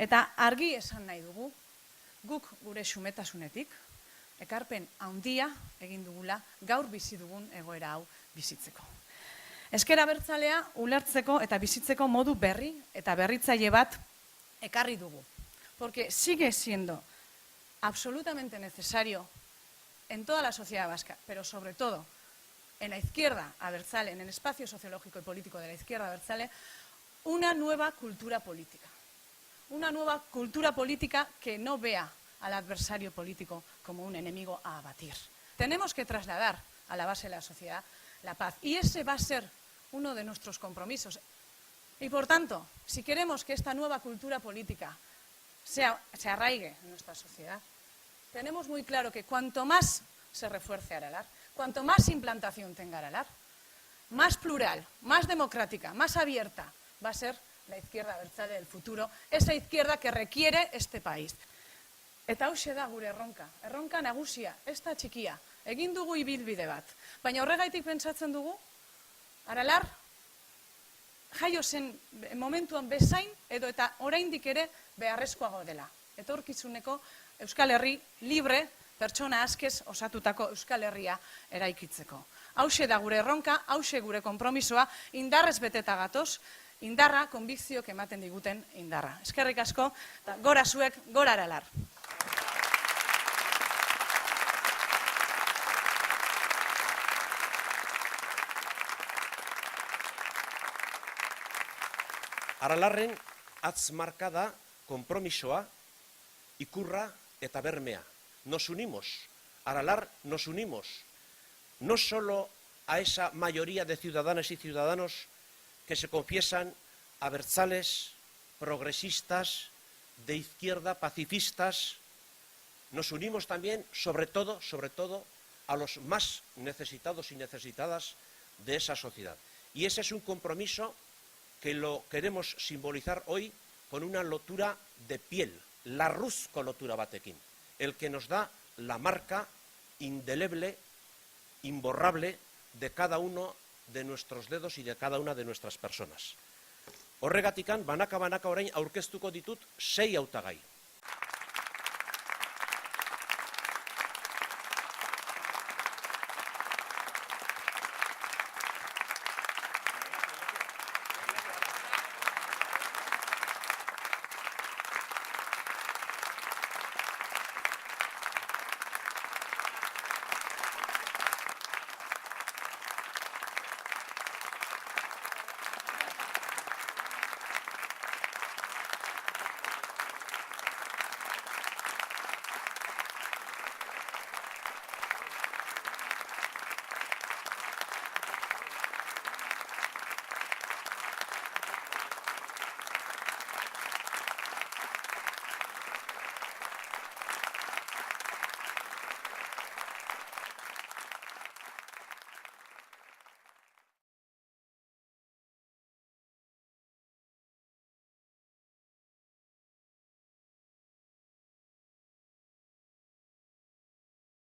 Eta argi esan nahi dugu, guk gure xumetasunetik, ekarpen handia egin dugula gaur bizi dugun egoera hau bizitzeko. Ezker Abertzalea ulertzeko eta bizitzeko modu berri eta berritzaile bat ekarri dugu. Porque sigue siendo absolutamente necesario en toda la sociedad vasca, pero sobre todo en la izquierda abertzale, en el espacio sociológico y político de la izquierda abertzale, una nueva cultura política. Una nueva cultura política que no vea al adversario político como un enemigo a abatir. Tenemos que trasladar a la base de la sociedad la paz y ese va a ser uno de nuestros compromisos. Y por tanto, si queremos que esta nueva cultura política se arraigue en nuestra sociedad, tenemos muy claro que cuanto más se refuerce Aralar, cuanto más implantación tenga Aralar, más plural, más democrática, más abierta va a ser la izquierda abertzale del futuro, esa izquierda que requiere este país. Eta hauxe da gure erronka nagusia, ez da txikia, egin dugu ibilbide bat. Baina horregaitik pentsatzen dugu, Aralar jaio zen momentuan bezain edo eta oraindik ere beharrezkoago dela. Etorkizuneko Euskal Herri libre, pertsona askez osatutako Euskal Herria eraikitzeko. Hauxe da gure erronka, hauxe gure konpromisoa, indarrez beteta gatoz, indarra, konbikzioak ematen diguten indarra. Eskerrik asko, gora zuek, gora Aralar. Aralarren atzmarka da konpromisoa, ikurra eta bermea. Nos unimos, Aralar nos unimos, no solo a esa mayoría de ciudadanas y ciudadanos que se confiesan abertzales, progresistas, de izquierda, pacifistas, nos unimos también, sobre todo, a los más necesitados y necesitadas de esa sociedad. Y ese es un compromiso que lo queremos simbolizar hoy con una lotura de piel, larruzko lotura batekin, el que nos da la marca indeleble, imborrable, de cada uno de nuestros dedos y de cada una de nuestras personas. Horregatikan, banaka orain aurkeztuko ditut 6 hautagai.